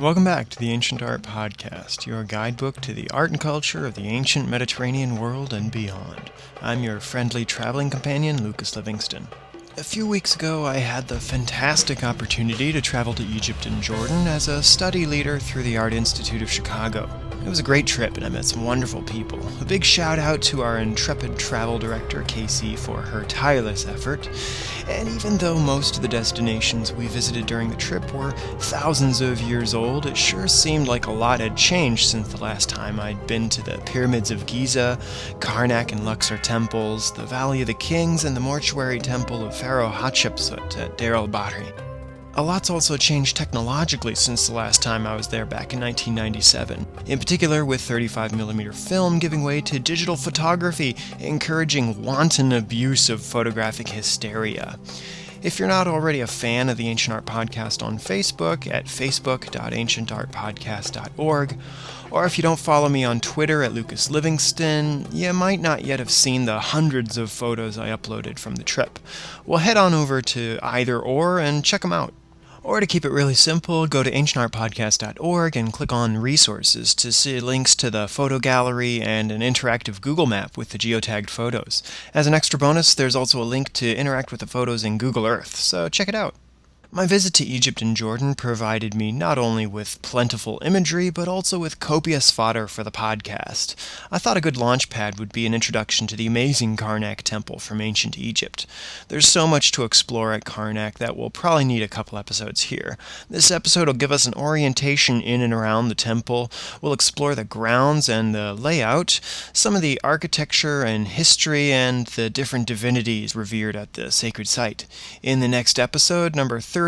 Welcome back to the Ancient Art Podcast, your guidebook to the art and culture of the ancient Mediterranean world and beyond. I'm your friendly traveling companion, Lucas Livingston. A few weeks ago, I had the fantastic opportunity to travel to Egypt and Jordan as a study leader through the Art Institute of Chicago. It was a great trip and I met some wonderful people. A big shout out to our intrepid travel director, Casey, for her tireless effort. And even though most of the destinations we visited during the trip were thousands of years old, it sure seemed like a lot had changed since the last time I'd been to the pyramids of Giza, Karnak and Luxor temples, the Valley of the Kings, and the mortuary temple of Pharaoh Hatshepsut at Deir el-Bahri. A lot's also changed technologically since the last time I was there back in 1997, in particular with 35mm film giving way to digital photography, encouraging wanton abuse of photographic hysteria. If you're not already a fan of the Ancient Art Podcast on Facebook at facebook.ancientartpodcast.org, or if you don't follow me on Twitter at Lucas Livingston, you might not yet have seen the hundreds of photos I uploaded from the trip. Well, head on over to either or and check them out. Or to keep it really simple, go to ancientartpodcast.org and click on Resources to see links to the photo gallery and an interactive Google map with the geotagged photos. As an extra bonus, there's also a link to interact with the photos in Google Earth, so check it out. My visit to Egypt and Jordan provided me not only with plentiful imagery, but also with copious fodder for the podcast. I thought a good launch pad would be an introduction to the amazing Karnak temple from ancient Egypt. There's so much to explore at Karnak that we'll probably need a couple episodes here. This episode will give us an orientation in and around the temple. We'll explore the grounds and the layout, some of the architecture and history, and the different divinities revered at the sacred site. In the next episode, number 30,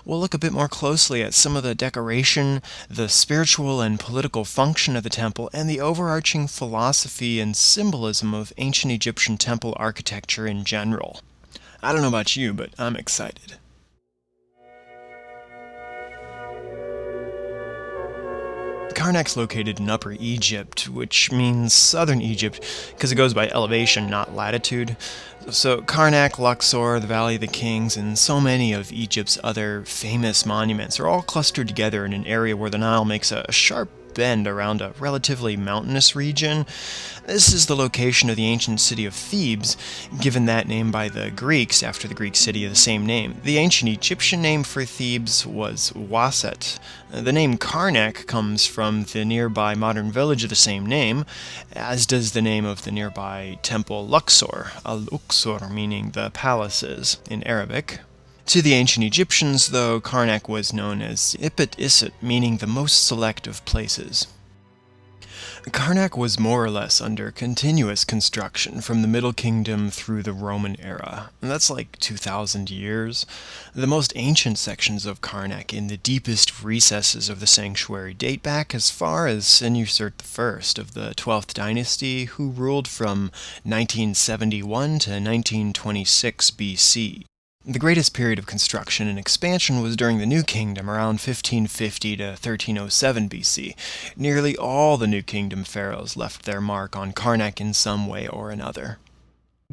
we'll look a bit more closely at some of the decoration, the spiritual and political function of the temple, and the overarching philosophy and symbolism of ancient Egyptian temple architecture in general. I don't know about you, but I'm excited. Karnak's located in Upper Egypt, which means southern Egypt, because it goes by elevation, not latitude. So Karnak, Luxor, the Valley of the Kings, and so many of Egypt's other famous monuments are all clustered together in an area where the Nile makes a sharp bend around a relatively mountainous region. This is the location of the ancient city of Thebes, given that name by the Greeks after the Greek city of the same name. The ancient Egyptian name for Thebes was Waset. The name Karnak comes from the nearby modern village of the same name, as does the name of the nearby temple Luxor, al-Uqsor meaning the palaces in Arabic. To the ancient Egyptians, though, Karnak was known as Ipet Isit, meaning the most select of places. Karnak was more or less under continuous construction from the Middle Kingdom through the Roman era. And that's like 2,000 years. The most ancient sections of Karnak in the deepest recesses of the sanctuary date back as far as Senusert I of the 12th dynasty, who ruled from 1971 to 1926 BC. The greatest period of construction and expansion was during the New Kingdom, around 1550 to 1307 BC. Nearly all the New Kingdom pharaohs left their mark on Karnak in some way or another.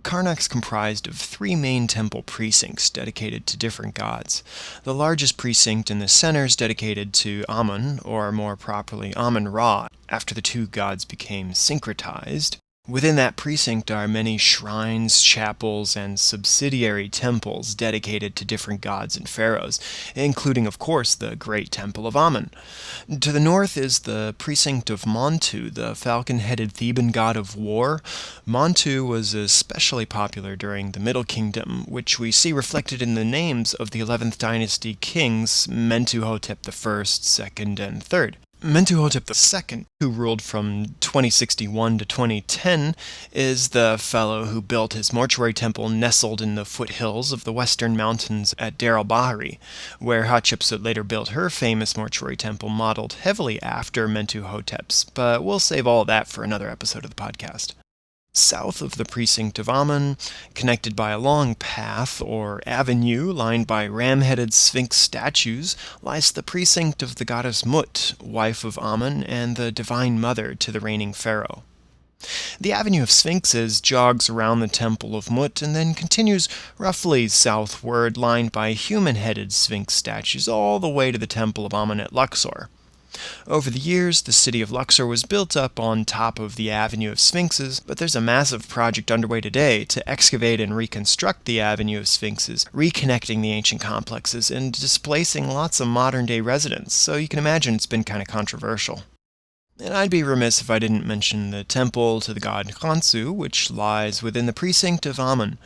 Karnak's comprised of three main temple precincts dedicated to different gods. The largest precinct in the center is dedicated to Amun, or more properly Amun-Ra, after the two gods became syncretized. Within that precinct are many shrines, chapels, and subsidiary temples dedicated to different gods and pharaohs, including, of course, the great temple of Amun. To the north is the precinct of Montu, the falcon-headed Theban god of war. Montu was especially popular during the Middle Kingdom, which we see reflected in the names of the 11th dynasty kings Mentuhotep I, II, and III. Mentuhotep II, who ruled from 2061 to 2010, is the fellow who built his mortuary temple nestled in the foothills of the western mountains at Deir el-Bahri, where Hatshepsut later built her famous mortuary temple modeled heavily after Mentuhotep's, but we'll save all that for another episode of the podcast. South of the precinct of Amun, connected by a long path or avenue lined by ram-headed sphinx statues, lies the precinct of the goddess Mut, wife of Amun and the divine mother to the reigning pharaoh. The Avenue of Sphinxes jogs around the Temple of Mut and then continues roughly southward, lined by human-headed Sphinx statues all the way to the Temple of Amun at Luxor. Over the years, the city of Luxor was built up on top of the Avenue of Sphinxes, but there's a massive project underway today to excavate and reconstruct the Avenue of Sphinxes, reconnecting the ancient complexes and displacing lots of modern-day residents, so you can imagine it's been kind of controversial. And I'd be remiss if I didn't mention the temple to the god Khonsu, which lies within the precinct of Amun.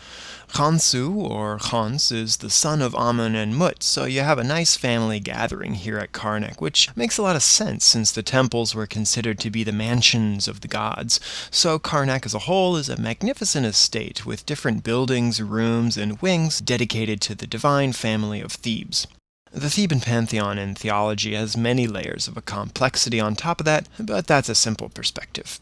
Khonsu, or Khons, is the son of Amun and Mut, so you have a nice family gathering here at Karnak, which makes a lot of sense since the temples were considered to be the mansions of the gods. So Karnak as a whole is a magnificent estate with different buildings, rooms, and wings dedicated to the divine family of Thebes. The Theban pantheon in theology has many layers of a complexity on top of that, but that's a simple perspective.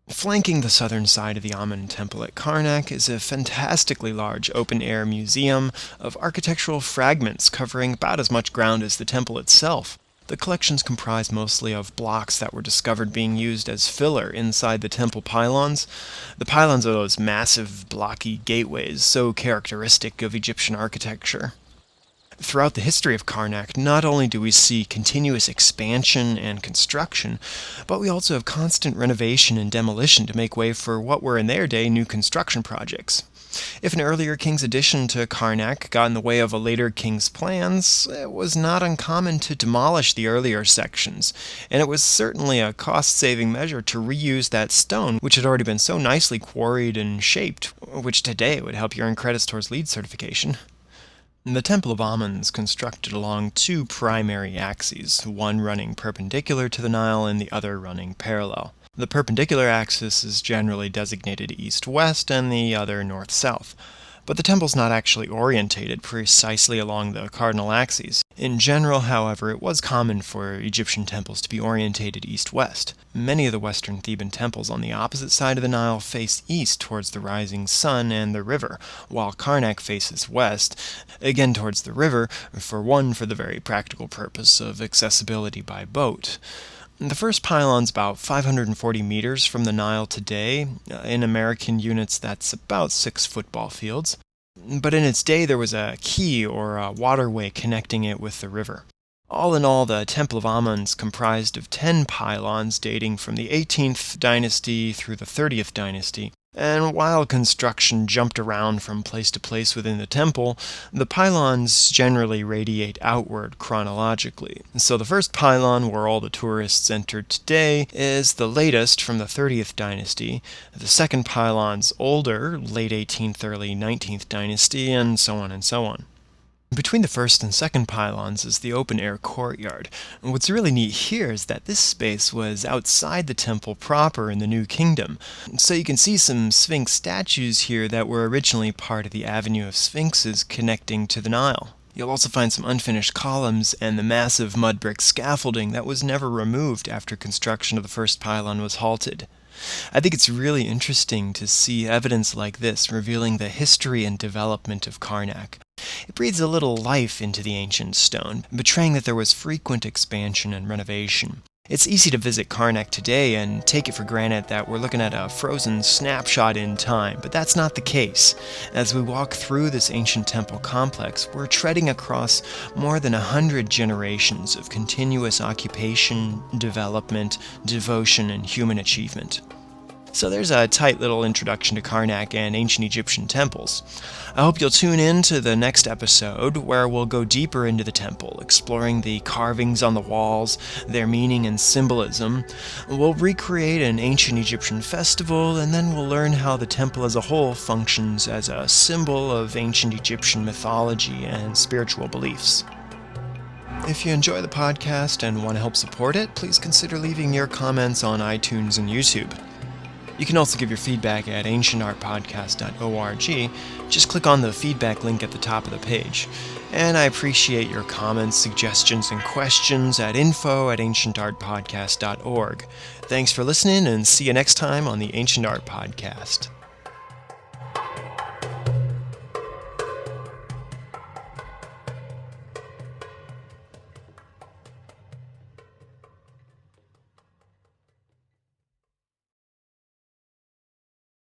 Flanking the southern side of the Amun temple at Karnak is a fantastically large open-air museum of architectural fragments covering about as much ground as the temple itself. The collections comprise mostly of blocks that were discovered being used as filler inside the temple pylons. The pylons are those massive, blocky gateways so characteristic of Egyptian architecture. Throughout the history of Karnak, not only do we see continuous expansion and construction, but we also have constant renovation and demolition to make way for what were in their day new construction projects. If an earlier king's addition to Karnak got in the way of a later king's plans, it was not uncommon to demolish the earlier sections, and it was certainly a cost-saving measure to reuse that stone, which had already been so nicely quarried and shaped, which today would help you earn credits towards LEED certification. The Temple of Amun is constructed along two primary axes, one running perpendicular to the Nile and the other running parallel. The perpendicular axis is generally designated east-west and the other north-south, but the temple's not actually orientated precisely along the cardinal axes. In general, however, it was common for Egyptian temples to be orientated east-west. Many of the western Theban temples on the opposite side of the Nile face east towards the rising sun and the river, while Karnak faces west, again towards the river, for the very practical purpose of accessibility by boat. The first pylon's about 540 meters from the Nile today. In American units, that's about 6 football fields. But in its day, there was a quay or a waterway connecting it with the river. All in all, the Temple of Amun's comprised of 10 pylons dating from the 18th dynasty through the 30th dynasty. And while construction jumped around from place to place within the temple, the pylons generally radiate outward chronologically. So the first pylon, where all the tourists entered today, is the latest from the 30th dynasty. The second pylon's older, late 18th, early 19th dynasty, and so on and so on. Between the first and second pylons is the open-air courtyard. And what's really neat here is that this space was outside the temple proper in the New Kingdom. So you can see some Sphinx statues here that were originally part of the Avenue of Sphinxes connecting to the Nile. You'll also find some unfinished columns and the massive mud brick scaffolding that was never removed after construction of the first pylon was halted. I think it's really interesting to see evidence like this revealing the history and development of Karnak. It breathes a little life into the ancient stone, betraying that there was frequent expansion and renovation. It's easy to visit Karnak today and take it for granted that we're looking at a frozen snapshot in time, but that's not the case. As we walk through this ancient temple complex, we're treading across more than 100 generations of continuous occupation, development, devotion, and human achievement. So there's a tight little introduction to Karnak and ancient Egyptian temples. I hope you'll tune in to the next episode where we'll go deeper into the temple, exploring the carvings on the walls, their meaning and symbolism. We'll recreate an ancient Egyptian festival, and then we'll learn how the temple as a whole functions as a symbol of ancient Egyptian mythology and spiritual beliefs. If you enjoy the podcast and want to help support it, please consider leaving your comments on iTunes and YouTube. You can also give your feedback at ancientartpodcast.org. Just click on the feedback link at the top of the page. And I appreciate your comments, suggestions, and questions at info@ancientartpodcast.org. Thanks for listening, and see you next time on the Ancient Art Podcast.